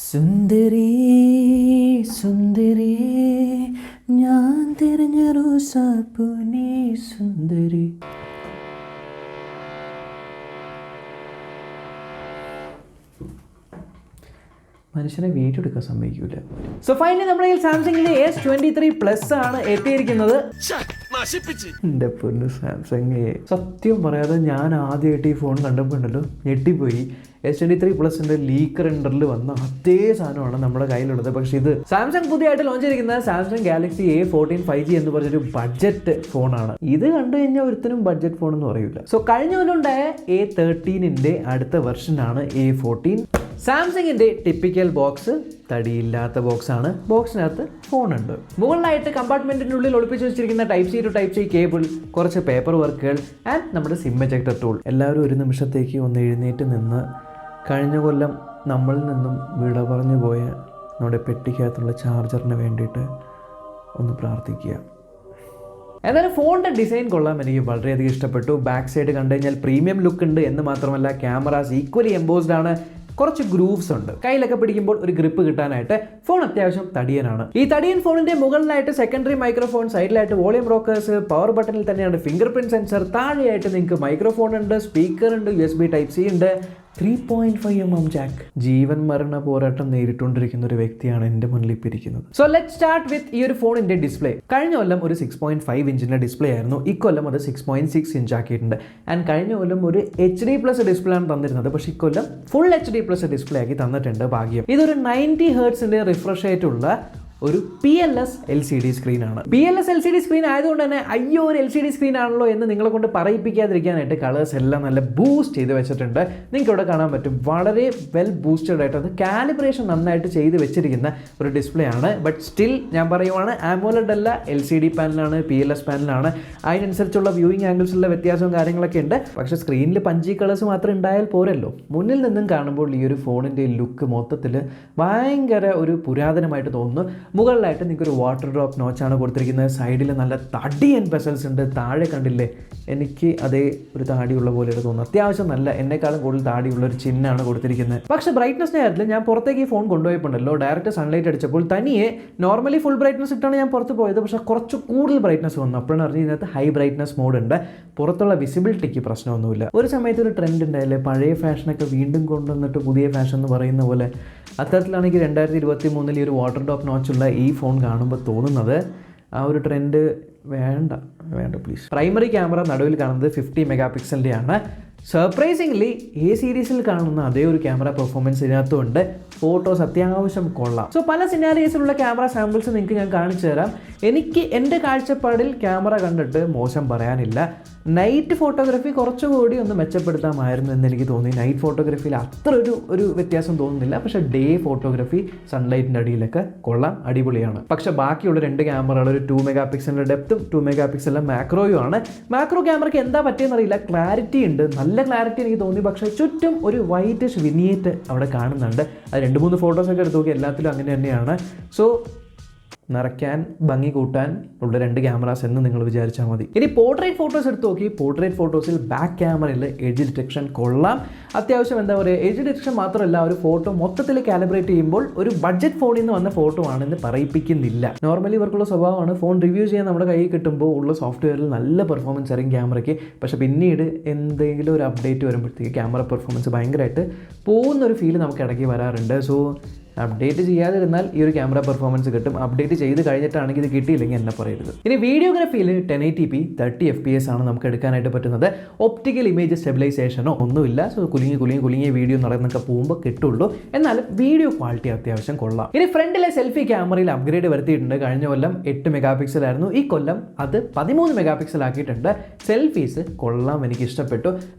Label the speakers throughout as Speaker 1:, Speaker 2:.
Speaker 1: സുന്ദരി സുന്ദരി ഞാൻ തിരഞ്ഞ റോസാപ്പൂ നീ സുന്ദരി. മനുഷ്യനെ വീഡിയോ എടുക്കാൻ സമ്മതിക്കൂല. സോ ഫൈനലി നമ്മുടെ കയ്യിൽ സാംസങ്ങിന്റെ S23 ആണ് എത്തിയിരിക്കുന്നത്. എൻ്റെ പൊന്നു സാംസങ്, സത്യം പറയാതെ ഞാൻ ആദ്യമായിട്ട് ഈ ഫോൺ കണ്ടപ്പോണ്ടല്ലോ ഞെട്ടിപ്പോയി. S23 ലീക്ക് റെൻഡറിൽ വന്ന അതേ സാധനമാണ് നമ്മുടെ കയ്യിലുള്ളത്. പക്ഷേ ഇത് സാംസങ് പുതിയതായിട്ട് ലോഞ്ച് ചെയ്തിരിക്കുന്ന സാംസങ് ഗാലക്സി A14 5G എന്ന് പറഞ്ഞൊരു ബഡ്ജറ്റ് ഫോണാണ്. ഇത് കണ്ടു കഴിഞ്ഞാൽ ഒരുത്തനും ബഡ്ജറ്റ് ഫോൺ എന്ന് പറയൂല. സോ കഴിഞ്ഞ കൊല്ലം ഉണ്ടായ A13 അടുത്ത വെർഷനാണ് A14. സാംസങ്ങിന്റെ ടിപ്പിക്കൽ ബോക്സ് തടിയില്ലാത്ത ബോക്സാണ്. ബോക്സിനകത്ത് ഫോണുണ്ട്. മുകളിലായിട്ട് കമ്പാർട്ട്മെന്റിന്റെ ഉള്ളിൽ ഒളിപ്പിച്ച് വെച്ചിരിക്കുന്ന Type-C to Type-C കേബിൾ, കുറച്ച് പേപ്പർ വർക്കുകൾ ആൻഡ് നമ്മുടെ സിം എജക്ടർ ടൂൾ. എല്ലാവരും ഒരു നിമിഷത്തേക്ക് ഒന്ന് എഴുന്നേറ്റ് നിന്ന് കഴിഞ്ഞ കൊല്ലം നമ്മളിൽ നിന്നും വിട പറഞ്ഞു പോയ നമ്മുടെ പെട്ടിക്കകത്തുള്ള ചാർജറിന് വേണ്ടിയിട്ട് ഒന്ന് പ്രാർത്ഥിക്കുക. എന്നാലും ഫോണിൻ്റെ ഡിസൈൻ കൊള്ളാൻ എനിക്ക് വളരെയധികം ഇഷ്ടപ്പെട്ടു. ബാക്ക് സൈഡ് കണ്ടു കഴിഞ്ഞാൽ പ്രീമിയം ലുക്ക് ഉണ്ട് എന്ന് മാത്രമല്ല ക്യാമറാസ് ഈക്വലി എംബോസ്ഡ് ആണ്. കുറച്ച് ഗ്രൂവ്സ് ഉണ്ട്. കയ്യിലൊക്കെ പിടിക്കുമ്പോൾ ഒരു ഗ്രിപ്പ് കിട്ടാനായിട്ട് ഫോൺ അത്യാവശ്യം തടിയനാണ്. ഈ തടിയൻ ഫോണിന്റെ മുകളിലായിട്ട് സെക്കൻഡറി മൈക്രോഫോൺ, സൈഡിലായിട്ട് വോളിയം റോക്കേഴ്സ്, പവർ ബട്ടണിൽ തന്നെയാണ് ഫിംഗർ പ്രിന്റ് സെൻസർ, താഴെയായിട്ട് നിങ്ങൾക്ക് മൈക്രോഫോൺ ഉണ്ട്, സ്പീക്കർ ഉണ്ട്, USB Type-C ഉണ്ട്, 3.5mm ജാക്ക്. ജീവൻ മരണ പോരാട്ടം നേരിട്ടുകൊണ്ടിരിക്കുന്ന ഒരു വ്യക്തിയാണ് എൻ്റെ മുന്നിൽ ഇപ്പോൾ ഇരിക്കുന്നത്. സോ ലെറ്റ് സ്റ്റാർട്ട് വിത്ത് ഈ ഒരു ഫോണിന്റെ ഡിസ്പ്ലേ. കഴിഞ്ഞ കൊല്ലം ഒരു 6.5 ഇഞ്ചിന്റെ ഡിസ്പ്ലേ ആയിരുന്നു. ഇക്കൊല്ലം അത് 6.6 ഇഞ്ച് ആക്കിയിട്ടുണ്ട്. ആൻഡ് കഴിഞ്ഞ കൊല്ലം ഒരു HD+ ഡിസ്പ്ലേ ആണ് തന്നിരുന്നത്. പക്ഷേ ഇക്കൊല്ലം ഫുൾ HD+ ഡിസ്പ്ലേ ആക്കി തന്നിട്ടുണ്ട്. ഭാഗ്യം. ഇതൊരു 90 ഹെർട്സിന്റെ റിഫ്രഷ് ആയിട്ടുള്ള ഒരു PLS LCD സ്ക്രീനാണ്. PLS LCD screen ആയതുകൊണ്ട് തന്നെ അയ്യോ ഒരു LCD സ്ക്രീൻ ആണല്ലോ എന്ന് നിങ്ങളെ കൊണ്ട് പറയിപ്പിക്കാതിരിക്കാനായിട്ട് കളേഴ്സ് എല്ലാം നല്ല ബൂസ്റ്റ് ചെയ്ത് വെച്ചിട്ടുണ്ട്. നിങ്ങൾക്ക് ഇവിടെ കാണാൻ പറ്റും. വളരെ വെൽ ബൂസ്റ്റഡ് ആയിട്ട് അത് കാലിബ്രേഷൻ നന്നായിട്ട് ചെയ്ത് വെച്ചിരിക്കുന്ന ഒരു ഡിസ്പ്ലേ ആണ്. ബട്ട് സ്റ്റിൽ ഞാൻ പറയുവാണ് AMOLED അല്ല, LCD പാനലാണ്, PLS പാനലാണ്. അതിനനുസരിച്ചുള്ള വ്യൂയിങ് ആംഗിൾസിലുള്ള വ്യത്യാസവും കാര്യങ്ങളൊക്കെ ഉണ്ട്. പക്ഷേ സ്ക്രീനിൽ പഞ്ചി കളേഴ്സ് മാത്രം ഉണ്ടായാൽ പോരല്ലോ. മുന്നിൽ നിന്നും കാണുമ്പോൾ ഈ ഒരു ഫോണിൻ്റെ ലുക്ക് മൊത്തത്തിൽ ഭയങ്കര ഒരു പുരാതനമായിട്ട് തോന്നുന്നു. മുകളിലായിട്ട് നിങ്ങൾക്ക് ഒരു വാട്ടർ ഡ്രോപ്പ് നോച്ചാണ് കൊടുത്തിരിക്കുന്നത്. സൈഡിൽ നല്ല തടിയൻ പെസൽസ് ഉണ്ട്. താഴെ കണ്ടില്ലേ, എനിക്ക് അതേ ഒരു താടിയുള്ള പോലെയാണ് തോന്നുന്നു. അത്യാവശ്യം നല്ല എന്നെക്കാളും കൂടുതൽ താടിയുള്ള ഒരു ചിഹ്നമാണ് കൊടുത്തിരിക്കുന്നത്. പക്ഷേ ബ്രൈറ്റ്നസിൻ്റെ കാര്യത്തിൽ ഞാൻ പുറത്തേക്ക് ഈ ഫോൺ കൊണ്ടുപോയപ്പോണ്ടല്ലോ, ഡയറക്റ്റ് സൺലൈറ്റ് അടിച്ചപ്പോൾ തനിയെ നോർമലി ഫുൾ ബ്രൈറ്റ്നസ് ഇട്ടാണ് ഞാൻ പുറത്ത് പോയത്. പക്ഷേ കുറച്ച് കൂടുതൽ ബ്രൈറ്റ്നസ് വന്നു. അപ്പോഴാണ് അറിഞ്ഞ് ഇതിനകത്ത് ഹൈ ബ്രൈറ്റ്നസ് മോഡ് ഉണ്ട്. പുറത്തുള്ള വിസിബിലിറ്റിക്ക് പ്രശ്നമൊന്നുമില്ല. ഒരു സമയത്ത് ഒരു ട്രെൻഡ് ഉണ്ടായില്ലേ, പഴയ ഫാഷനൊക്കെ വീണ്ടും കൊണ്ടുവന്നിട്ട് പുതിയ ഫാഷൻ എന്ന് പറയുന്ന പോലെ. അത്തരത്തിലാണെങ്കിൽ 2023 ഒരു വാട്ടർ ഡ്രോപ്പ് നോച്ചുള്ള ഈ ഫോൺ കാണുമ്പോൾ തോന്നുന്നത് ആ ഒരു ട്രെൻഡ് വേണ്ട പ്ലീസ്. പ്രൈമറി ക്യാമറ നടുവിൽ കാണുന്നത് 50 മെഗാ ആണ്. സർപ്രൈസിംഗ്ലി A സീരീസിൽ കാണുന്ന അതേ ഒരു ക്യാമറ പെർഫോമൻസ് ഇതിനകത്തുണ്ട്. ഫോട്ടോസ് അത്യാവശ്യം കൊള്ളാം. സോ പല സിനാരിയോസിലുള്ള ക്യാമറ സാമ്പിൾസ് നിങ്ങൾക്ക് ഞാൻ കാണിച്ചു തരാം. എനിക്ക് എൻ്റെ കാഴ്ചപ്പാടിൽ ക്യാമറ കണ്ടിട്ട് മോശം പറയാനില്ല. നൈറ്റ് ഫോട്ടോഗ്രാഫി കുറച്ചുകൂടി ഒന്ന് മെച്ചപ്പെടുത്താമായിരുന്നു എന്ന് എനിക്ക് തോന്നി. നൈറ്റ് ഫോട്ടോഗ്രാഫിയിൽ അത്ര ഒരു വ്യത്യാസം തോന്നുന്നില്ല. പക്ഷേ ഡേ ഫോട്ടോഗ്രാഫി സൺലൈറ്റിൻ്റെ അടിയിലൊക്കെ കൊള്ളാം, അടിപൊളിയാണ്. പക്ഷേ ബാക്കിയുള്ള 2 ക്യാമറകൾ ഒരു 2 മെഗാ ഡെപ്തും 2 മെഗാ മാക്രോയും ആണ്. മാക്രോ ക്യാമറയ്ക്ക് എന്താ പറ്റിയെന്നറിയില്ല, ക്ലാരിറ്റി ഉണ്ട്, നല്ല ക്ലാരിറ്റി എനിക്ക് തോന്നി. പക്ഷേ ചുറ്റും ഒരു വൈറ്റിഷ് വിനിയേറ്റ് അവിടെ കാണുന്നുണ്ട്. അത് 2-3 ഫോട്ടോസൊക്കെ എടുത്ത് നോക്കി, എല്ലാത്തിലും അങ്ങനെ തന്നെയാണ്. സോ നിറയ്ക്കാൻ ഭംഗി കൂട്ടാൻ ഉള്ള 2 ക്യാമറാസ് എന്ന് നിങ്ങൾ വിചാരിച്ചാൽ മതി. ഇനി പോർട്രേറ്റ് ഫോട്ടോസ് എടുത്ത് നോക്കി. പോർട്രേറ്റ് ഫോട്ടോസിൽ ബാക്ക് ക്യാമറയിൽ എഡ്ജ് ഡിറ്റക്ഷൻ കൊള്ളാം. അത്യാവശ്യം എന്താ പറയുക, എഡ്ജ് ഡിറ്റക്ഷൻ മാത്രമല്ല, ഒരു ഫോട്ടോ മൊത്തത്തിൽ കാലിബ്രേറ്റ് ചെയ്യുമ്പോൾ ഒരു ബഡ്ജറ്റ് ഫോണിൽ നിന്ന് വന്ന ഫോട്ടോ ആണെന്ന് പറയിപ്പിക്കുന്നില്ല. നോർമലി ഇവർക്കുള്ള സ്വഭാവമാണ് ഫോൺ റിവ്യൂ ചെയ്യാൻ നമ്മുടെ കയ്യിൽ കിട്ടുമ്പോൾ ഉള്ള സോഫ്റ്റ്വെയറിൽ നല്ല പെർഫോമൻസ് ആയിരിക്കും ക്യാമറയ്ക്ക്. പക്ഷേ പിന്നീട് എന്തെങ്കിലും ഒരു അപ്ഡേറ്റ് വരുമ്പോഴത്തേക്ക് ക്യാമറ പെർഫോമൻസ് ഭയങ്കരമായിട്ട് പോകുന്നൊരു ഫീൽ നമുക്ക് ഇടയ്ക്ക് വരാറുണ്ട്. സോ അപ്ഡേറ്റ് ചെയ്യാതിരുന്നാൽ ഈ ഒരു ക്യാമറ പെർഫോമൻസ് കിട്ടും. അപ്ഡേറ്റ് ചെയ്ത് കഴിഞ്ഞിട്ടാണെങ്കിൽ ഇത് കിട്ടിയില്ലെങ്കിൽ എന്നെ പറയരുത്. ഇനി വീഡിയോഗ്രാഫിയിൽ 1080p 30 FPS ആണ് നമുക്ക് എടുക്കാനായിട്ട് പറ്റുന്നത്. ഒപ്റ്റിക്കൽ ഇമേജ് സ്റ്റെബിലൈസേഷനോ ഒന്നുമില്ല. സോ കുലുങ്ങിയ വീഡിയോ നടന്നൊക്കെ പോകുമ്പോൾ കിട്ടുള്ളൂ. എന്നാലും വീഡിയോ ക്വാളിറ്റി അത്യാവശ്യം കൊള്ളാം. ഇനി ഫ്രണ്ടിലെ സെൽഫി ക്യാമറയിൽ അപ്ഗ്രേഡ് വരുത്തിയിട്ടുണ്ട്. കഴിഞ്ഞ കൊല്ലം 8 മെഗാ ആയിരുന്നു. ഈ കൊല്ലം അത് 13 മെഗാ ആക്കിയിട്ടുണ്ട്. സെൽഫീസ് കൊള്ളാം, എനിക്ക് ഇഷ്ടപ്പെട്ടു.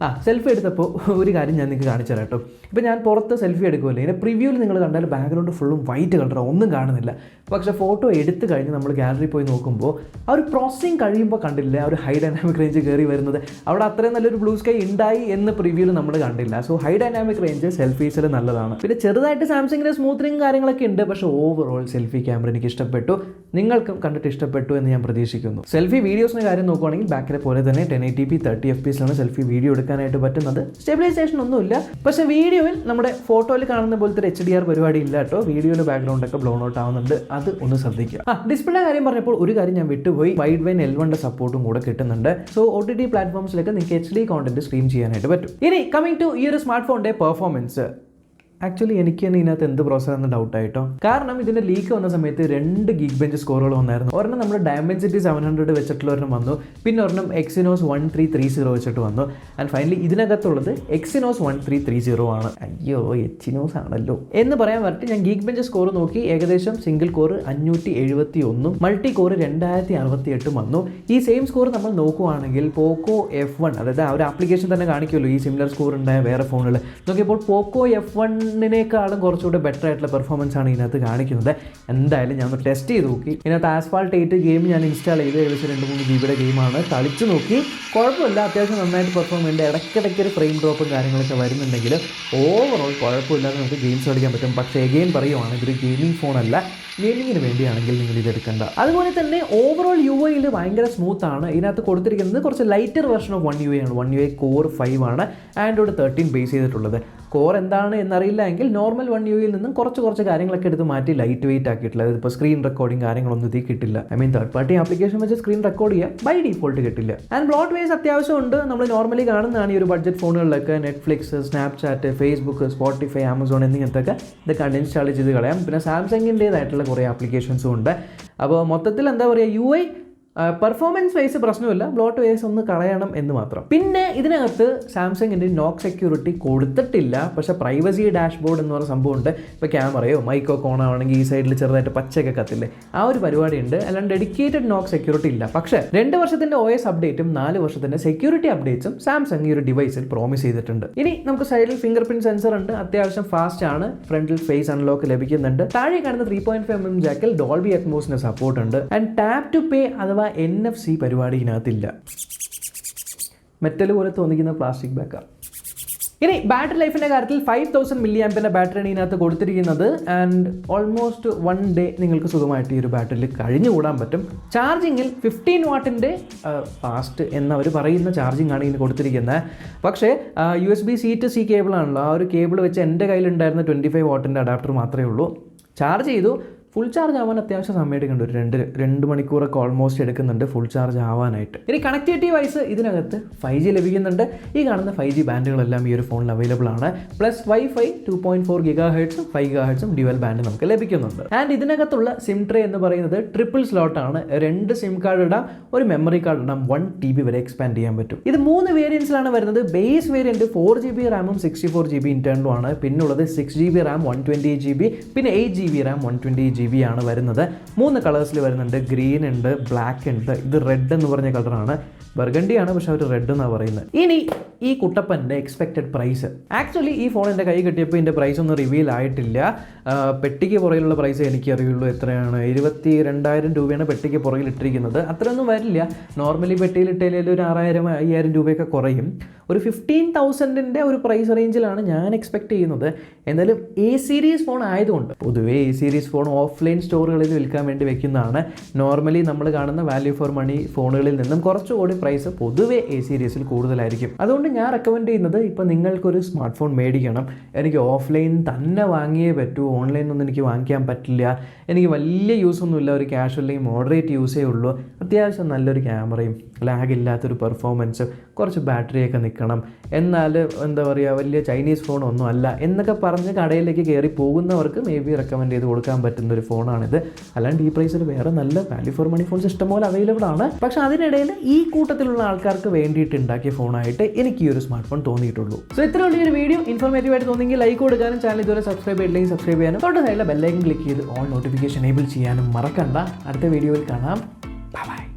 Speaker 1: സെൽഫി എടുത്തപ്പോൾ ഒരു കാര്യം ഞാൻ നിങ്ങൾക്ക് കാണിച്ചു തരാം കേട്ടോ. ഇപ്പോൾ ഞാൻ പുറത്ത് സെൽഫി എടുക്കുമല്ലോ, ഇതിൻ്റെ പ്രിവ്യൂവിൽ നിങ്ങൾ കണ്ടാൽ ബാക്ക്ഗ്രൗണ്ട് ഫുള്ളും വൈറ്റ് കളറാണ്, ഒന്നും കാണുന്നില്ല. പക്ഷേ ഫോട്ടോ എടുത്ത് കഴിഞ്ഞ് നമ്മൾ ഗാലറി പോയി നോക്കുമ്പോൾ ആ ഒരു പ്രോസസ്സിങ് കഴിയുമ്പോൾ കണ്ടില്ല ആ ഒരു ഹൈ ഡൈനാമിക് റേഞ്ച് കയറി വരുന്നത്. അവിടെ അത്രയും നല്ലൊരു ബ്ലൂ സ്കൈ ഉണ്ടായി എന്ന് പ്രിവ്യൂവിൽ നമ്മൾ കണ്ടില്ല. സോ ഹൈ ഡൈനാമിക് റേഞ്ച് സെൽഫീസിൽ നല്ലതാണ്. പിന്നെ ചെറുതായിട്ട് സാംസങ്ങിൻ്റെ സ്മൂത്തനിങ് കാര്യങ്ങളൊക്കെ ഉണ്ട്. പക്ഷേ ഓവറോൾ സെൽഫി ക്യാമറ എനിക്ക് ഇഷ്ടപ്പെട്ടു. നിങ്ങൾക്കും കണ്ടിട്ട് ഇഷ്ടപ്പെട്ടു എന്ന് ഞാൻ പ്രതീക്ഷിക്കുന്നു. സെൽഫി വീഡിയോസിൻ്റെ കാര്യം നോക്കുകയാണെങ്കിൽ ബാക്കിലെ പോലെ തന്നെ 1080p 30 FPS സെൽഫി വീഡിയോ എടുക്കാനായിട്ട് പറ്റുന്നത്. സ്റ്റെബിലൈസേഷൻ ഒന്നുമില്ല. പക്ഷേ വീഡിയോയിൽ നമ്മുടെ ഫോട്ടോയിൽ കാണുന്ന പോലത്തെ ഒരു HDR പരിപാടി ഇല്ല. കേട്ടോ, വീഡിയോയുടെ ബാക്ക്ഗ്രൗണ്ട് ഒക്കെ ബ്ലോൺ ഔട്ട് ആവുന്നുണ്ട്, അത് ഒന്ന് ശ്രദ്ധിക്കുക. ഡിസ്പ്ലേ കാര്യം പറഞ്ഞപ്പോൾ ഒരു കാര്യം ഞാൻ വിട്ടുപോയി, വൈഡ് വൈൻ L1 സപ്പോർട്ടും കൂടെ കിട്ടുന്നുണ്ട്. സോ OTT പ്ലാറ്റ്ഫോംസിലൊക്കെ നിങ്ങൾക്ക് HD കോണ്ടന്റ് സ്ട്രീം ചെയ്യാനായിട്ട് പറ്റും. ഇനി കമ്മിങ് ടു ഈ ഒരു സ്മാർട്ട് ഫോണിന്റെ പെർഫോമൻസ്, ആക്ച്വലി എനിക്ക് തന്നെ ഇതിനകത്ത് എന്ത് പ്രോസസ്സാണെന്ന് ഡൗട്ടായിട്ടോ. കാരണം ഇതിൻ്റെ ലീക്ക് വന്ന സമയത്ത് 2 ഗീഗ് ബെഞ്ച് സ്കോറുകൾ വന്നായിരുന്നു. ഒരെണ്ണം നമ്മുടെ ഡയമൻസിറ്റി 700 വെച്ചിട്ടുള്ള ഒരെണ്ണം വന്നു, പിന്നെ ഒരെണ്ണം Exynos 1330 വെച്ചിട്ട് വന്നു. ആൻഡ് ഫൈനലി ഇതിനകത്തുള്ളത് Exynos 1330 ആണ്. അയ്യോ, Exynos ആണല്ലോ എന്ന് പറയാൻ പറ്റും. ഞാൻ ഗീഗ് ബെഞ്ച് സ്കോർ നോക്കി, ഏകദേശം സിംഗിൾ കോർ 571, മൾട്ടി കോർ 2068 വന്നു. ഈ സെയിം സ്കോർ നമ്മൾ നോക്കുവാണെങ്കിൽ പോക്കോ F1, അതായത് ആ ഒരു ആപ്ലിക്കേഷൻ തന്നെ കാണിക്കുമല്ലോ ഈ സിമിലർ സ്കോർ ഉണ്ടായ വേറെ ഫോണുകൾ നോക്കിയപ്പോൾ പോക്കോ F1നെക്കാളും കുറച്ചുകൂടെ ബെറ്റർ ആയിട്ടുള്ള പെർഫോമൻസ് ആണ് ഇതിനകത്ത് കാണിക്കുന്നത്. എന്തായാലും ഞാൻ ഒന്ന് ടെസ്റ്റ് ചെയ്ത് നോക്കി. ഇതിനകത്ത് Asphalt 8 ഗെയിം ഞാൻ ഇൻസ്റ്റാൾ ചെയ്ത് ഏകദേശം 2-3 GB ഗെയിമാണ്, കളിച്ച് നോക്കി, കുഴപ്പമില്ല, അത്യാവശ്യം നന്നായിട്ട് പെർഫോം ചെയ്യുന്നുണ്ട്. ഇടയ്ക്കിടയ്ക്ക് ഒരു ഫ്രെയിം ഡ്രോപ്പും കാര്യങ്ങളൊക്കെ വരുന്നുണ്ടെങ്കിൽ ഓവറോൾ കുഴപ്പമില്ലാതെ നമുക്ക് ഗെയിംസ് കളിക്കാൻ പറ്റും. പക്ഷേ എഗെയിൻ പറയുവാണെങ്കിൽ ഒരു ഗെയിമിംഗ് ഫോണല്ല, ഗെയിമിങ്ങിന് വേണ്ടിയാണെങ്കിൽ നിങ്ങൾ ഇതെടുക്കണ്ട. അതുപോലെ തന്നെ ഓവറോൾ UI ഭയങ്കര സ്മൂത്ത് ആണ്. ഇതിനകത്ത് കൊടുത്തിരിക്കുന്നത് കുറച്ച് ലൈറ്റർ വെർഷൻ ഓഫ് 1 UI ആണ്. 1 UI Core 5 ആണ്, Android 13 ബേസ് ചെയ്തിട്ടുള്ളത്. കോർ എന്താണ് എന്നറിയില്ല എങ്കിൽ നോർമൽ 1 UI നിന്നും കുറച്ച് കാര്യങ്ങളൊക്കെ എടുത്ത് മാറ്റി ലൈറ്റ് വെയിറ്റ് ആക്കിയിട്ടുള്ളത്. ഇപ്പോൾ സ്ക്രീൻ റെക്കോർഡിംഗ് കാര്യങ്ങളൊന്നും ഇതിൽ കിട്ടില്ല. തേർഡ് പാർട്ടി ആപ്ലിക്കേഷൻ വെച്ച് സ്ക്രീൻ റെക്കോർഡ് ചെയ്യാം, ബൈ ഡീഫോൾട്ട് കിട്ടില്ല. ആൻഡ് ബ്ലോട്ട് വേസ് അത്യാവശ്യം ഉണ്ട്. നമ്മൾ നോർമലി കാണുന്നതാണ് ഈ ഒരു ബഡ്ജറ്റ് ഫോണുകളിലൊക്കെ. Netflix, Snapchat, Facebook, Spotify, Amazon എന്നിങ്ങനത്തൊക്കെ ഇതൊക്കെ അൺഇൻസ്റ്റാൾ ചെയ്ത് കളയാം. പിന്നെ സാംസങ്ങിൻ്റേതായിട്ടുള്ള കുറേ ആപ്ലിക്കേഷൻസും ഉണ്ട്. അപ്പോൾ മൊത്തത്തിൽ എന്താ പറയുക, UI പെർഫോമൻസ് വൈസ് പ്രശ്നമില്ല, ബ്ലോട്ട് വൈസ് ഒന്ന് കളയണം എന്ന് മാത്രം. പിന്നെ ഇതിനകത്ത് സാംസങ്ങിൻ്റെ നോക്ക് സെക്യൂരിറ്റി കൊടുത്തിട്ടില്ല, പക്ഷേ പ്രൈവസി ഡാഷ്ബോർഡ് എന്ന് പറയുന്ന സംഭവമുണ്ട്. ഇപ്പോൾ ക്യാമറയോ മൈക്കോ ഓൺ ആവണമെങ്കിൽ ഈ സൈഡിൽ ചെറുതായിട്ട് പച്ചയൊക്കെ കത്തില്ലേ, ആ ഒരു പരിപാടി ഉണ്ട്. അല്ലാണ്ട് ഡെഡിക്കേറ്റഡ് നോക്ക് സെക്യൂരിറ്റി ഇല്ല. പക്ഷേ 2 വർഷത്തിൻ്റെ OS അപ്ഡേറ്റും 4 വർഷത്തിൻ്റെ സെക്യൂരിറ്റി അപ്ഡേറ്റ്സും സാംസങ് ഈ ഒരു ഡിവൈസിൽ പ്രോമിസ് ചെയ്തിട്ടുണ്ട്. ഇനി നമുക്ക് സൈഡിൽ ഫിംഗർ പ്രിന്റ് സെൻസർ ഉണ്ട്, അത്യാവശ്യം ഫാസ്റ്റ് ആണ്. ഫ്രണ്ടിൽ ഫേസ് അൺലോക്ക് ലഭിക്കുന്നുണ്ട്. താഴെ കാണുന്ന 3.5mm ജാക്കിൽ ഡോൾബി അറ്റ്മോസിന് സപ്പോർട്ട് ഉണ്ട്. ആൻഡ് ടാപ്പ് ടു പേ അഥവാ NFC പരിപാടി ഇതിനകത്തില്ല. മെറ്റൽ പോലെ തോന്നിക്കുന്ന പ്ലാസ്റ്റിക് ബാക്കാണ്. ഇനി ബാറ്ററി ലൈഫിൻ്റെ കാര്യത്തിൽ 5000 mAh ബാറ്ററിയാണ് ഇതിനകത്ത് കൊടുത്തിരിക്കുന്നത്. ആൻഡ് ഓൾമോസ്റ്റ് 1 ഡേ നിങ്ങൾക്ക് സുഖമായിട്ട് ഈ ഒരു ബാറ്ററിയിൽ കഴിഞ്ഞുകൂടാൻ പറ്റും. ചാർജിങ്ങിൽ 15 വാട്ടിൻ്റെ ഫാസ്റ്റ് എന്നവർ പറയുന്ന ചാർജിങ് ആണ് ഇതിന് കൊടുത്തിരിക്കുന്നത്. പക്ഷേ USB-C to C കേബിളാണല്ലോ, ആ ഒരു കേബിൾ വെച്ച് എൻ്റെ കയ്യിലുണ്ടായിരുന്ന 25 വാട്ടിൻ്റെ അഡാപ്റ്റർ മാത്രമേ ഉള്ളൂ. ചാർജ് ചെയ്തു, ഫുൾ ചാർജ് ആവാൻ അത്യാവശ്യം സമയം എടുക്കുന്നുണ്ട്. ഒരു 2 മണിക്കൂറൊക്കെ ഓൾമോസ്റ്റ് എടുക്കുന്നുണ്ട് ഫുൾ ചാർജ് ആവാനായിട്ട്. ഇനി കണക്ടിവിറ്റി വൈസ് ഇതിനകത്ത് 5G ലഭിക്കുന്നുണ്ട്. ഈ കാണുന്ന 5G ബാൻഡുകളെല്ലാം ഈ ഒരു ഫോണിൽ അവൈലബിൾ ആണ്. Plus wifi 2.4 GHz 5 GHz dual band നമുക്ക് ലഭിക്കുന്നുണ്ട്. ആൻഡ് ഇതിനകത്തുള്ള സിം ട്രേ എന്ന് പറയുന്നത് ട്രിപ്പിൾ സ്ലോട്ട് ആണ്. 2 സിം കാർഡ് ഇടാം, ഒരു മെമ്മറി കാർഡ് ഇടാം, 1 TB വരെ എക്സ്പാൻഡ് ചെയ്യാൻ പറ്റും. ഇത് 3 വേരിയൻസിലാണ് വരുന്നത്. ബേസ് വേരിയന്റ് 4GB റാമും 64GB ഇന്റേണലും ആണ്. പിന്നുള്ളത് 6GB റാം 128GB, പിന്നെ 8GB റാം 128GB ആണ് വരുന്നത്. 3 കളേഴ്സിൽ വരുന്നുണ്ട്. ഗ്രീൻ ഉണ്ട്, ബ്ലാക്ക് ഉണ്ട്, ഇത് റെഡ് എന്ന് പറഞ്ഞ കളറാണ്. ബർഗണ്ടിയാണ്, പക്ഷെ അവർ റെഡ് എന്നാണ് പറയുന്നത്. ഇനി ഈ കുട്ടപ്പൻ്റെ എക്സ്പെക്റ്റഡ് പ്രൈസ്. ആക്ച്വലി ഈ ഫോൺ എൻ്റെ കൈ കിട്ടിയപ്പോൾ ഇതിൻ്റെ പ്രൈസ് ഒന്നും റിവീൽ ആയിട്ടില്ല. പെട്ടിക്ക് പുറകിലുള്ള പ്രൈസ് എനിക്ക് അറിയുള്ളൂ. എത്രയാണ്? 22,000 രൂപയാണ് പെട്ടിക്ക് പുറകിൽ ഇട്ടിരിക്കുന്നത്. അത്രയൊന്നും വരില്ല. നോർമലി പെട്ടിയിൽ ഇട്ടതിൽ ഒരു 6,000-5,000 രൂപയൊക്കെ കുറയും. ഒരു 15,000ൻ്റെ ഒരു പ്രൈസ് റേഞ്ചിലാണ് ഞാൻ എക്സ്പെക്ട് ചെയ്യുന്നത്. എന്നാലും A സീരീസ് ഫോൺ ആയതുകൊണ്ട്, പൊതുവേ A സീരീസ് ഫോൺ ഓഫ്ലൈൻ സ്റ്റോറുകളിൽ വിൽക്കാൻ വേണ്ടി വെക്കുന്നതാണ്. നോർമലി നമ്മൾ കാണുന്ന വാല്യൂ ഫോർ മണി ഫോണുകളിൽ നിന്നും കുറച്ചുകൂടി പ്രൈസ് പൊതുവേ A സീരീസിൽ കൂടുതലായിരിക്കും. അതുകൊണ്ട് ഞാൻ റെക്കമെൻഡ് ചെയ്യുന്നത്, ഇപ്പോൾ നിങ്ങൾക്കൊരു സ്മാർട്ട് ഫോൺ മേടിക്കണം, എനിക്ക് ഓഫ്ലൈൻ തന്നെ വാങ്ങിയേ പറ്റൂ, ഓൺലൈനൊന്നും എനിക്ക് വാങ്ങിക്കാൻ പറ്റില്ല, എനിക്ക് വലിയ യൂസൊന്നുമില്ല, ഒരു കാഷ്വലി മോഡറേറ്റ് യൂസേ ഉള്ളൂ, അത്യാവശ്യം നല്ലൊരു ക്യാമറയും ലാഗ് ഇല്ലാത്തൊരു പെർഫോമൻസ്, കുറച്ച് ബാറ്ററിയൊക്കെ നിൽക്കണം, എന്നാൽ എന്താ പറയുക വലിയ ചൈനീസ് ഫോണൊന്നും അല്ല എന്നൊക്കെ പറഞ്ഞ് കടയിലേക്ക് കയറി പോകുന്നവർക്ക് മേ ബി റെക്കമെൻഡ് ചെയ്ത് കൊടുക്കാൻ പറ്റുന്ന ഒരു ഫോണാണിത്. അല്ലാണ്ട് ഈ പ്രൈസിൽ വേറെ നല്ല വാല്യൂ ഫോർ മണി ഫോൺസ് ഇഷ്ടംപോലെ അവൈലബിൾ ആണ്. പക്ഷേ അതിനിടയിൽ ഈ കൂട്ടത്തിലുള്ള ആൾക്കാർക്ക് വേണ്ടിയിട്ട് ഉണ്ടാക്കിയ ഫോണായിട്ട് എനിക്ക് ഈ ഒരു സ്മാർട്ട് ഫോൺ തോന്നിയിട്ടുള്ളൂ. സോ ഇത്രയുള്ള ഈ ഒരു വീഡിയോ ഇൻഫോർമേറ്റീവ് ആയിട്ട് തോന്നിയെങ്കിൽ ലൈക്ക് കൊടുക്കാനും, ചാനൽ ഇതുവരെ സബ്സ്ക്രൈബ് ചെയ്തില്ലെങ്കിൽ സബ്സ്ക്രൈബ് ചെയ്യാനും, തൊട്ട് സൈഡിലെ ബെല്ലൈക്കൻ ക്ലിക്ക് ചെയ്ത് ഓൾ നോട്ടിഫിക്കേഷൻ എനേബിൾ ചെയ്യാനും മറക്കണ്ട. അടുത്ത വീഡിയോയിൽ കാണാം.